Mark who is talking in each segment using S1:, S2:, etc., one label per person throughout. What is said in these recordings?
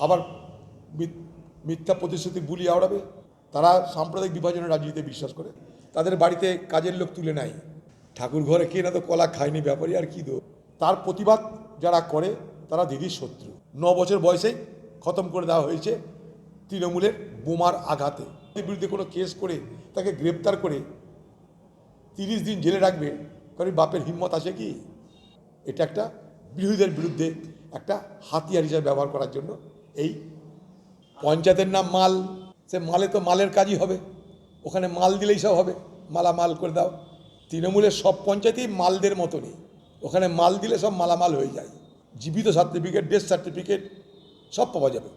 S1: আবার মিথ্যা প্রতিশ্রুতি বুলি আওড়াবে। তারা সাম্প্রদায়িক বিভাজনের রাজনীতিতে বিশ্বাস করে, তাদের বাড়িতে কাজের লোক তুলে নেয়। ঠাকুর ঘরে কে না তো কলা খায়নি ব্যাপারী, আর কি দো। তার প্রতিবাদ যারা করে তারা দিদির শত্রু। 9 বছর বয়সেই খতম করে দেওয়া হয়েছে তৃণমূলের বোমার আঘাতে। এর বিরুদ্ধে কোনো কেস করে তাকে গ্রেপ্তার করে 30 দিন জেলে রাখবে, কারণ বাপের হিম্মত আছে কি? এটা একটা বিরোধীদের বিরুদ্ধে একটা হাতিয়ার হিসেবে ব্যবহার করার জন্য এই পঞ্চায়েতের নাম মাল। সে মালে তো মালের কাজই হবে, ওখানে মাল দিলেই সব হবে, মালামাল করে দাও। তৃণমূলের সব পঞ্চায়েতই মালদের মতনই, ওখানে মাল দিলে সব মালামাল হয়ে যায়। জীবিত সার্টিফিকেট, ডেথ সার্টিফিকেট সব পাওয়া যাবে।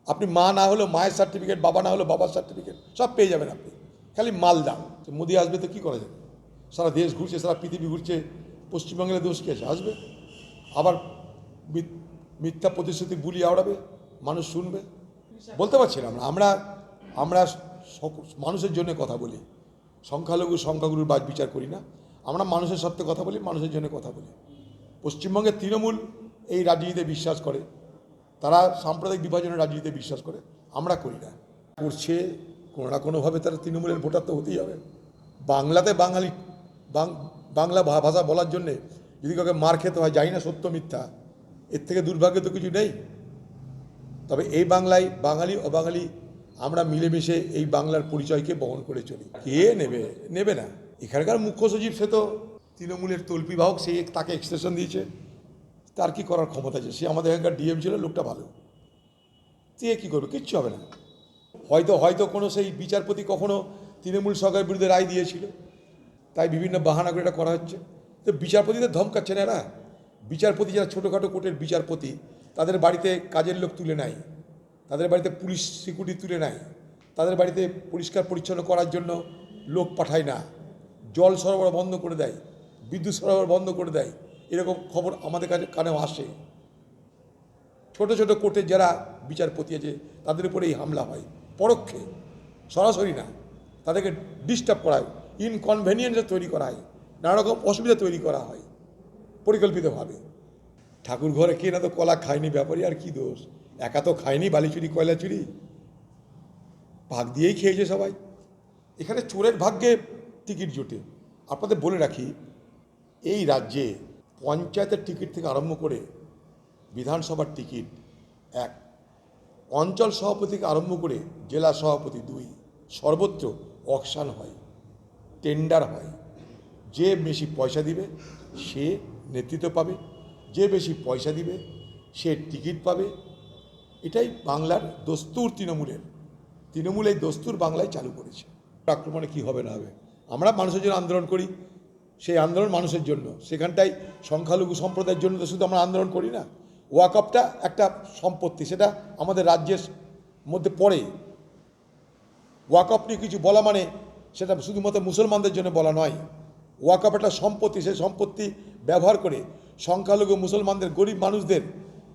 S1: আপনি মা না হলেও মায়ের সার্টিফিকেট, বাবা না হলেও বাবার সার্টিফিকেট সব পেয়ে যাবেন আপনি, খালি মাল দাও। মোদি আসবে তো কী করা যাবে? সারা দেশ ঘুরছে, সারা পৃথিবী ঘুরছে, পশ্চিমবঙ্গের দোষ কী আছে? আসবে, আবার মিথ্যা প্রতিশ্রুতি বুলি আওড়াবে, মানুষ শুনবে। বলতে পারছি না। আমরা আমরা মানুষের জন্য কথা বলি, সংখ্যাগুরুর বাদ বিচার করি না। আমরা মানুষের সাথে কথা বলি, মানুষের জন্য কথা বলি। পশ্চিমবঙ্গের তৃণমূল এই রাজনীতিতে বিশ্বাস করে, তারা সাম্প্রদায়িক বিভাজনের রাজনীতিতে বিশ্বাস করে, আমরা করি না। করছে কোনো না কোনোভাবে তারা তৃণমূলের ভোটার তো হতেই হবে। বাংলাতে বাংলা ভাষা বলার জন্যে যদি কাউকে মার খেতে হয়, জানি না সত্য মিথ্যা, এর থেকে দুর্ভাগ্য তো কিছু নেই। তবে এই বাংলায় বাঙালি অবাঙালি আমরা মিলেমিশে এই বাংলার পরিচয়কে বহন করে চলি। কে নেবে না। এখানকার মুখ্য সচিব সে তো তৃণমূলের তল্পি বাহক, সে তাকে এক্সটেনশন দিয়েছে, তার কি করার ক্ষমতা আছে? সে আমাদের এখানকার ডিএম ছিল, লোকটা ভালো, সে কী করবে? কিচ্ছু হবে না। হয়তো কোনো সেই বিচারপতি কখনো তৃণমূল সরকারের বিরুদ্ধে রায় দিয়েছিল, তাই বিভিন্ন বাহানা করে এটা করা হচ্ছে। তো বিচারপতিদের ধমকাচ্ছে না এরা। বিচারপতি যারা ছোটোখাটো কোর্টের বিচারপতি, তাদের বাড়িতে কাজের লোক তুলে নেয়, তাদের বাড়িতে পুলিশ সিকিউরিটি তুলে নেয়, তাদের বাড়িতে পরিষ্কার পরিচ্ছন্ন করার জন্য লোক পাঠায় না, জল সরবরাহ বন্ধ করে দেয়, বিদ্যুৎ সরবরাহ বন্ধ করে দেয়। এরকম খবর আমাদের কানেও আসে। ছোট ছোট কোর্টের যারা বিচারপতি আছে তাদের উপরে এই হামলা হয়, পরোক্ষে, সরাসরি না। তাদেরকে ডিস্টার্ব করা হয়, ইনকনভেনিয়েন্স তৈরি করা হয়, নানা রকম অসুবিধা তৈরি করা হয় পরিকল্পিতভাবে। ঠাকুর ঘরে কে না তো কলা খায়নি ব্যাপারী, আর কি দোষ? একা তো খায়নি, বালি চুরি কয়লা চুরি ভাগ দিয়েই খেয়েছে সবাই। এখানে চোরের ভাগ্যে টিকিট জোটে। আপনাদের বলে রাখি, এই রাজ্যে পঞ্চায়েতের টিকিট থেকে আরম্ভ করে বিধানসভার টিকিট 1, অঞ্চল সভাপতি থেকে আরম্ভ করে জেলা সভাপতি 2, সর্বত্র অকশান হয়, টেন্ডার হয়। যে বেশি পয়সা দিবে সে নেতৃত্ব পাবে, যে বেশি পয়সা দিবে সে টিকিট পাবে। এটাই বাংলার দস্তুর। তৃণমূল এই দস্তুর বাংলায় চালু করেছে। আক্রমণে কী হবে না হবে, আমরা মানুষের জন্য আন্দোলন করি, সেই আন্দোলন মানুষের জন্য। সেখানটায় সংখ্যালঘু সম্প্রদায়ের জন্য তো শুধু আমরা আন্দোলন করি না। ওয়াকফটা একটা সম্পত্তি, সেটা আমাদের রাজ্যের মধ্যে পড়ে। ওয়াকফ নিয়ে কিছু বলা মানে সেটা শুধুমাত্র মুসলমানদের জন্য বলা নয়। ওয়াকফ একটা সম্পত্তি, সেই সম্পত্তি ব্যবহার করে সংখ্যালঘু মুসলমানদের, গরিব মানুষদের,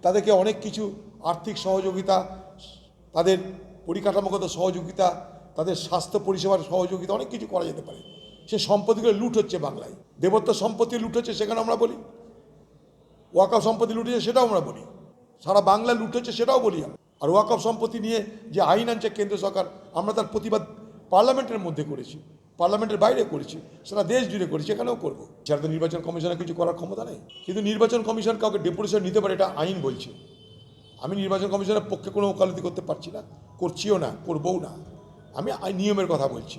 S1: তাদেরকে অনেক কিছু আর্থিক সহযোগিতা, তাদের পরিকাঠামোগত সহযোগিতা, তাদের স্বাস্থ্য পরিষেবার সহযোগিতা, অনেক কিছু করা যেতে পারে। সে সম্পত্তিগুলো লুট হচ্ছে বাংলায়। দেবত্ব সম্পত্তি লুট হচ্ছে, সেখানে আমরা বলি। ওয়াকফ সম্পত্তি লুট হচ্ছে, সেটাও আমরা বলি। সারা বাংলা লুট হচ্ছে, সেটাও বলি আমরা। আর ওয়াকফ সম্পত্তি নিয়ে যে আইন আনছে কেন্দ্র সরকার, আমরা তার প্রতিবাদ পার্লামেন্টের মধ্যে করেছি, পার্লামেন্টের বাইরে করেছি, সারা দেশ জুড়ে করেছি, এখানেও করবো। যারা তো নির্বাচন কমিশনের কিছু করার ক্ষমতা নেই, কিন্তু নির্বাচন কমিশন কাউকে ডেপুটেশন নিতে পারে, এটা আইন বলছে। আমি নির্বাচন কমিশনের পক্ষে কোনো ওকালতি করতে পারছি না, করছিও না, করবও না। আমি নিয়মের কথা বলছি।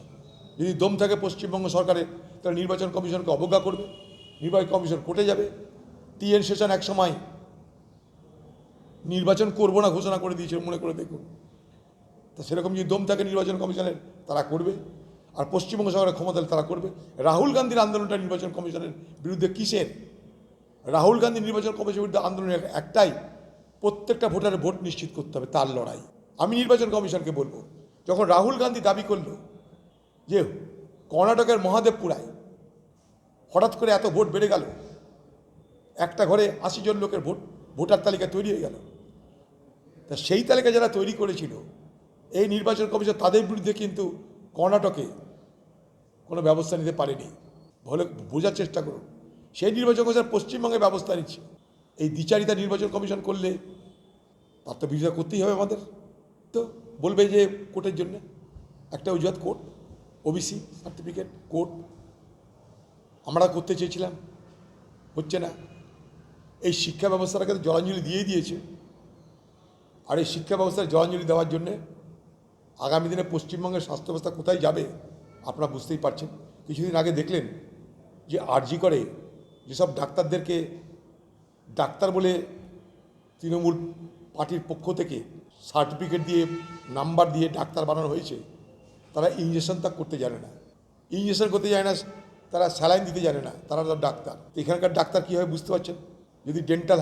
S1: যদি দম থাকে পশ্চিমবঙ্গ সরকারের, তাহলে নির্বাচন কমিশনকে অবজ্ঞা করবে, নির্বাচন কমিশন কোর্টে যাবে। টিএন সেশন এক সময় নির্বাচন করবো না ঘোষণা করে দিয়েছে, মনে করে দেখুন। তা সেরকম যদি দম থাকে নির্বাচন কমিশনের, তারা করবে। আর পশ্চিমবঙ্গ সরকারের ক্ষমতা তারা করবে। রাহুল গান্ধীর আন্দোলনটা নির্বাচন কমিশনের বিরুদ্ধে কিসের? রাহুল গান্ধী নির্বাচন কমিশনের বিরুদ্ধে আন্দোলনের একটাই, প্রত্যেকটা ভোটারের ভোট নিশ্চিত করতে হবে, তার লড়াই। আমি নির্বাচন কমিশনকে বলবো, যখন রাহুল গান্ধী দাবি করলো যে কর্ণাটকের মহাদেবপুরায় হঠাৎ করে এত ভোট বেড়ে গেল, একটা ঘরে 80 জন লোকের ভোটার তালিকা তৈরি হয়ে গেল, তা সেই তালিকা যারা তৈরি করেছিল এই নির্বাচন কমিশন, তাদের বিরুদ্ধে কিন্তু কর্ণাটকে কোনো ব্যবস্থা নিতে পারেনি। ভালো বোঝার চেষ্টা করুন। সেই নির্বাচন কমিশন পশ্চিমবঙ্গে ব্যবস্থা নিচ্ছে। এই দ্বিচারিতা নির্বাচন কমিশন করলে তার তো বিরোধিতা করতেই হবে আমাদের। তো বলবে যে কোর্টের জন্য একটা অজুহাত কোর্ট, ওবিসি সার্টিফিকেট কোর্ট আমরা করতে চেয়েছিলাম, হচ্ছে না। এই শিক্ষা ব্যবস্থাটাকে তো জলাঞ্জলি দিয়েই দিয়েছে। আর এই শিক্ষা ব্যবস্থায় জলাঞ্জলি দেওয়ার জন্যে আগামী দিনে পশ্চিমবঙ্গের স্বাস্থ্য ব্যবস্থা কোথায় যাবে আপনারা বুঝতেই পারছেন। কিছুদিন আগে দেখলেন যে আরজি করে যেসব ডাক্তারদেরকে ডাক্তার বলে তৃণমূল পার্টির পক্ষ থেকে সার্টিফিকেট দিয়ে নাম্বার দিয়ে ডাক্তার বানানো হয়েছে, তারা ইঞ্জেকশন তা করতে জানে না, ইঞ্জেকশন করতে জানে না, তারা স্যালাইন দিতে জানে না, তারা তো ডাক্তার। এখানকার ডাক্তার কী হয় বুঝতে পারছেন। যদি ডেন্টাল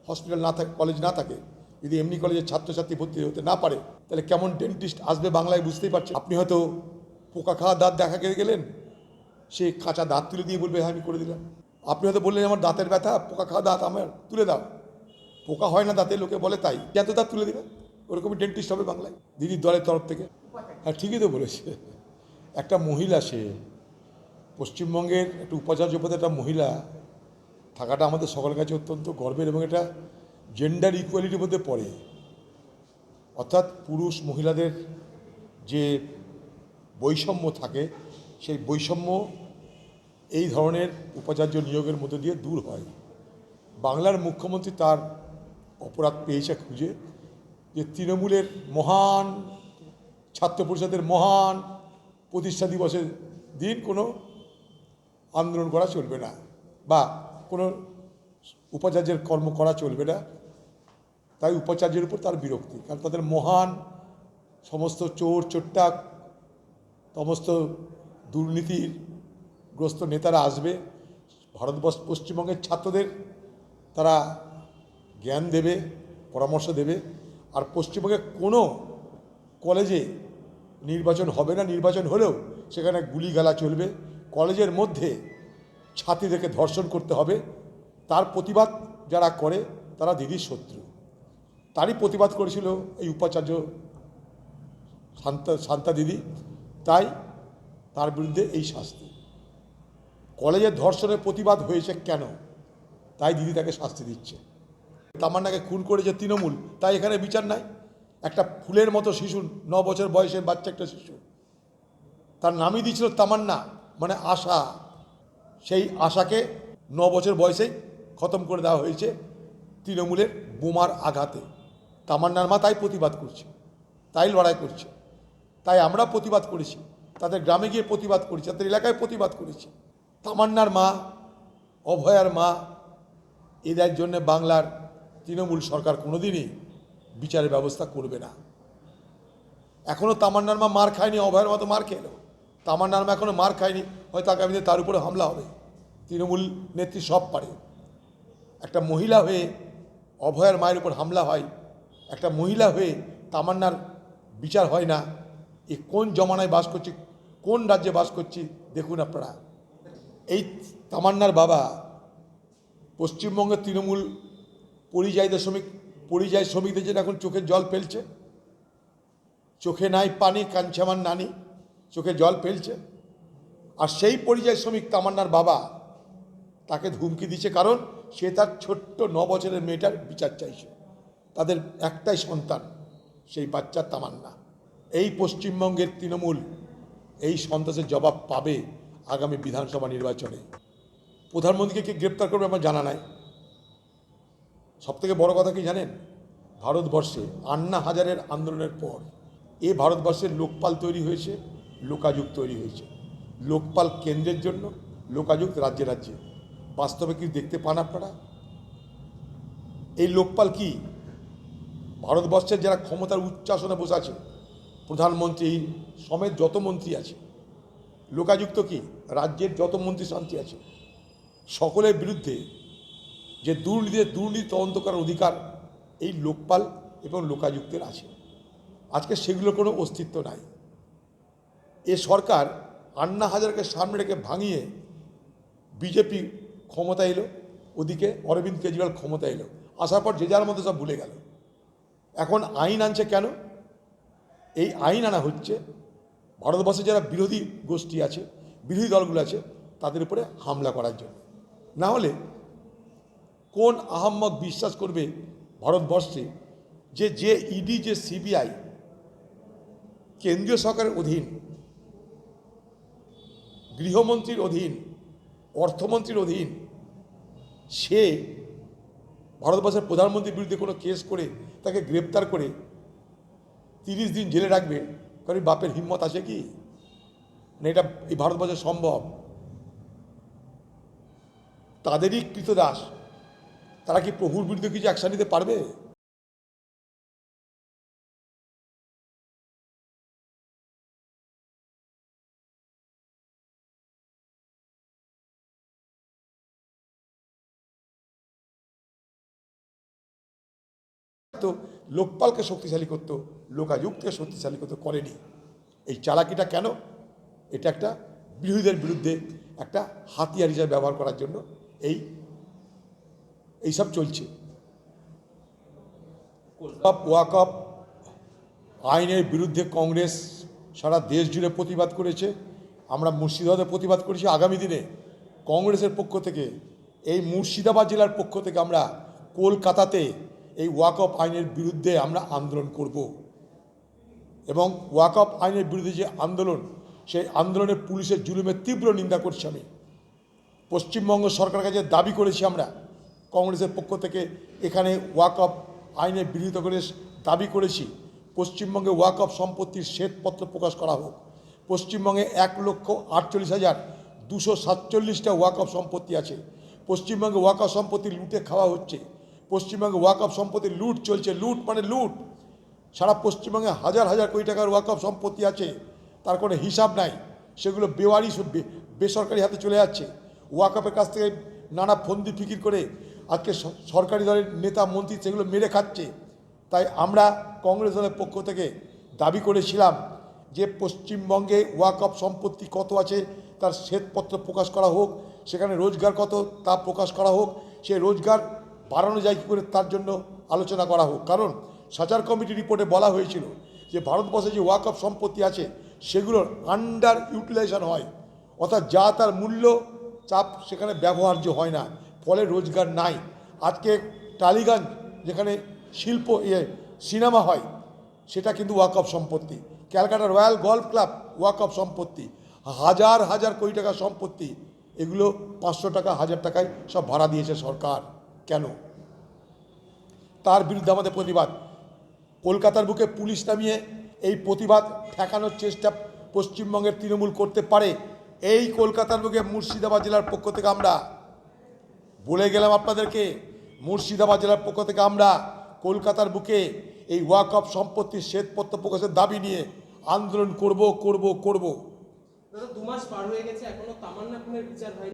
S1: হসপিটাল না থাকে, কলেজ না থাকে, যদি এমনি কলেজের ছাত্রছাত্রী ভর্তি হতে না পারে, তাহলে কেমন ডেন্টিস্ট আসবে বাংলায় বুঝতেই পারছেন। আপনি হয়তো পোকা খাওয়া দাঁত দেখা গেলেন, সে কাঁচা দাঁত তুলে দিয়ে বলবে হ্যাঁ আমি করে দিলাম। আপনি হয়তো বললেন আমার দাঁতের ব্যথা, পোকা খাওয়া দাঁত আমার তুলে দাও, পোকা হয় না দাঁতে, লোকে বলে তাই, এত দাঁত তুলে দেবে, ওরকমই ডেন্টিস্ট হবে বাংলায় দিদির দলের তরফ থেকে। হ্যাঁ ঠিকই তো বলেছে। একটা মহিলা, সে পশ্চিমবঙ্গের একটা উপাচার্য পদে একটা মহিলা থাকাটা আমাদের সকলের কাছে অত্যন্ত গর্বের, এবং এটা জেন্ডার ইকুয়ালিটির মধ্যে পড়ে। অর্থাৎ পুরুষ মহিলাদের যে বৈষম্য থাকে, সেই বৈষম্য এই ধরনের উপাচার্য নিয়োগের মধ্য দিয়ে দূর হয়। বাংলার মুখ্যমন্ত্রী তার অপরাধ পেয়েছে খুঁজে, যে তৃণমূলের মহান ছাত্র পরিষদের মহান প্রতিষ্ঠা দিবসের দিন কোনো আন্দোলন করা চলবে না, বা কোনো উপাচার্যের কর্ম করা চলবে না। তাই উপাচার্যের উপর তার বিরক্তি, কারণ তাদের মহান সমস্ত চোর চোট্টা সমস্ত দুর্নীতিগ্রস্ত নেতারা আসবে, ভারতবর্ষ পশ্চিমবঙ্গের ছাত্রদের তারা জ্ঞান দেবে, পরামর্শ দেবে। আর পশ্চিমবঙ্গে কোনো কলেজে নির্বাচন হবে না, নির্বাচন হলেও সেখানে গুলিগালা চলবে, কলেজের মধ্যে ছাত্রীদেরকে ধর্ষণ করতে হবে। তার প্রতিবাদ যারা করে তারা দিদির শত্রু। তারই প্রতিবাদ করেছিল এই উপাচার্য শান্তা দিদি, তাই তার বিরুদ্ধে এই শাস্তি। কলেজের ধর্ষণের প্রতিবাদ হয়েছে কেন, তাই দিদি তাকে শাস্তি দিচ্ছে। তামান্নাকে খুন করেছে তৃণমূল, তাই এখানে বিচার নাই। একটা ফুলের মতো শিশু, 9 বছর বয়সের বাচ্চা একটা শিশু, তার নামই দিয়েছিল তামান্না, মানে আশা। সেই আশাকে 9 বছর বয়সেই খতম করে দেওয়া হয়েছে তৃণমূলের বোমার আঘাতে। তামান্নার মা তাই প্রতিবাদ করছে, তাই লড়াই করছে, তাই আমরা প্রতিবাদ করেছি, তাদের গ্রামে গিয়ে প্রতিবাদ করেছি, তাদের এলাকায় প্রতিবাদ করেছি। তামান্নার মা, অভয়ার মা, এদের জন্য বাংলার তৃণমূল সরকার কোনোদিনই বিচারের ব্যবস্থা করবে না। এখনও তামান্নার মা মার খায়নি, অভয়ের মা তো মার খেলো, তামান্নার মা এখনও মার খায়নি, হয়তো আগামী দিনে তার উপরে হামলা হবে। তৃণমূল নেত্রী সব পারে। একটা মহিলা হয়ে অভয়ের মায়ের উপর হামলা হয়, একটা মহিলা হয়ে তামান্নার বিচার হয় না। এ কোন জমানায় বাস করছি, কোন রাজ্যে বাস করছি দেখুন আপনারা। এই তামান্নার বাবা পশ্চিমবঙ্গের তৃণমূল পরিযায়ী শ্রমিকদের জন্য এখন চোখের জল ফেলছে। চোখে নাই পানি, কাঁদছে আমার নানি, চোখে জল ফেলছে। আর সেই পরিযায়ী শ্রমিক তামান্নার বাবা তাকে ধুমকি দিচ্ছে, কারণ সে তার ছোট্ট 9 বছরের মেয়েটার বিচার চাইছে। তাদের একটাই সন্তান, সেই বাচ্চার তামান্না। এই পশ্চিমবঙ্গের তৃণমূল এই সন্ত্রাসের জবাব পাবে আগামী বিধানসভা নির্বাচনে। প্রধানমন্ত্রীকে কে গ্রেপ্তার করবে আমার জানা নাই। সবথেকে বড় কথা কি জানেন, ভারতবর্ষে আন্না হাজারের আন্দোলনের পর এ ভারতবর্ষের লোকপাল তৈরি হয়েছে, লোকাযুগ তৈরি হয়েছে। লোকপাল কেন্দ্রের জন্য, লোকাযুক্ত রাজ্যে রাজ্যে। বাস্তবে কি দেখতে পান আপনারা? এই লোকপাল কি, ভারতবর্ষের যারা ক্ষমতার উচ্চাসনে বসে আছে, প্রধানমন্ত্রী সমেত যত মন্ত্রী আছে, লোকাযুক্ত কি, রাজ্যের যত মন্ত্রী শান্তি আছে, সকলের বিরুদ্ধে যে দুর্নীতি তদন্ত করার অধিকার এই লোকপাল এবং লোকাযুক্তের আছে। আজকে সেগুলোর কোনো অস্তিত্ব নাই। এ সরকার আন্না হাজারকে সামনে রেখে ভাঙিয়ে বিজেপি ক্ষমতা এলো, ওদিকে অরবিন্দ কেজরিওয়াল ক্ষমতা এলো, আসার পর যে যার মধ্যে সব ভুলে গেল। এখন আইন আনছে কেন? এই আইন আনা হচ্ছে ভারতবর্ষে যারা বিরোধী গোষ্ঠী আছে, বিরোধী দলগুলো আছে, তাদের উপরে হামলা করার জন্য। না হলে কোন আহাম্মক বিশ্বাস করবে ভারতবর্ষে যে ইডি যে সিবিআই কেন্দ্রীয় সরকারের অধীন, গৃহমন্ত্রীর অধীন, অর্থমন্ত্রীর অধীন, সে ভারতবর্ষের প্রধানমন্ত্রীর বিরুদ্ধে কোনো কেস করে তাকে গ্রেপ্তার করে 30 দিন জেলে রাখবে, কারণ বাপের হিম্মত আছে কি? না এটা এই ভারতবর্ষে সম্ভব? তাদেরই কৃতদাস, তারা কি প্রভুর বিরুদ্ধে কিছু অ্যাকশন নিতে পারবে? তো লোকপালকে শক্তিশালী করতো, লোকাযুক্তকে শক্তিশালী করতো, করেনি। এই চালাকিটা কেন? এটা একটা বিরোধীদের বিরুদ্ধে একটা হাতিয়ার হিসাবে ব্যবহার করার জন্য এইসব চলছে। ওয়াকফ আইনের বিরুদ্ধে কংগ্রেস সারা দেশ জুড়ে প্রতিবাদ করেছে, আমরা মুর্শিদাবাদে প্রতিবাদ করেছি। আগামী দিনে কংগ্রেসের পক্ষ থেকে, এই মুর্শিদাবাদ জেলার পক্ষ থেকে আমরা কলকাতাতে এই ওয়াকফ আইনের বিরুদ্ধে আমরা আন্দোলন করব। এবং ওয়াকফ আইনের বিরুদ্ধে যে আন্দোলন, সেই আন্দোলনে পুলিশের জুলুমের তীব্র নিন্দা করছি আমি। পশ্চিমবঙ্গ সরকারের কাছে দাবি করেছি আমরা কংগ্রেসের পক্ষ থেকে, এখানে ওয়াকফ আইনের বিরোধিতা করে দাবি করেছি পশ্চিমবঙ্গে ওয়াকফ সম্পত্তির শ্বেতপত্র প্রকাশ করা হোক। পশ্চিমবঙ্গে 1,48,247টা ওয়াকফ সম্পত্তি আছে। পশ্চিমবঙ্গে ওয়াকফ সম্পত্তি লুটে খাওয়া হচ্ছে। পশ্চিমবঙ্গে ওয়াকফ সম্পত্তির লুট চলছে। লুট মানে লুট। সারা পশ্চিমবঙ্গে হাজার হাজার কোটি টাকার ওয়াকফ সম্পত্তি আছে, তার কোনো হিসাব নাই। সেগুলো বেসরকারি হাতে চলে যাচ্ছে। ওয়াকফের কাছ থেকে নানা ফন্দি ফিকির করে আজকে সরকারি দলের নেতা মন্ত্রী সেগুলো মেরে খাচ্ছে। তাই আমরা কংগ্রেস দলের পক্ষ থেকে দাবি করেছিলাম যে পশ্চিমবঙ্গে ওয়াকফ সম্পত্তি কত আছে তার শ্বেতপত্র প্রকাশ করা হোক, সেখানে রোজগার কত তা প্রকাশ করা হোক, সেই রোজগার বাড়ানো যায় কী করে তার জন্য আলোচনা করা হোক। কারণ সাচার কমিটি রিপোর্টে বলা হয়েছিল যে ভারতবর্ষে যে ওয়াকফ সম্পত্তি আছে সেগুলোর আন্ডার ইউটিলাইজেশন হয়, অর্থাৎ যা তার মূল্য চাপ সেখানে ব্যবহার্য হয় না, ফলে রোজগার নাই। আজকে টালিগঞ্জ যেখানে সিনেমা হয় সেটা কিন্তু ওয়াকফ সম্পত্তি। ক্যালকাটা রয়্যাল গল্ফ ক্লাব ওয়াকফ সম্পত্তি। হাজার হাজার কোটি টাকার সম্পত্তি, এগুলো 500 টাকা 1000 টাকায় সব ভাড়া দিয়েছে সরকার। কেন? তার বিরুদ্ধে আমাদের প্রতিবাদ। কলকাতার বুকে পুলিশ নামিয়ে এই প্রতিবাদ ঠেকানোর চেষ্টা পশ্চিমবঙ্গের তৃণমূল করতে পারে। এই কলকাতার বুকে মুর্শিদাবাদ জেলার পক্ষ থেকে আমরা বলে গেলাম আপনাদেরকে, মুর্শিদাবাদ জেলার পক্ষ থেকে আমরা কলকাতার বুকে এই ওয়াকফ সম্পত্তির শ্বেতপত্র প্রকাশের দাবি নিয়ে আন্দোলন করব।
S2: দাদা 2 মাস পার হয়ে গেছে, এখনো তামান্না খুনের বিচার হয়নি।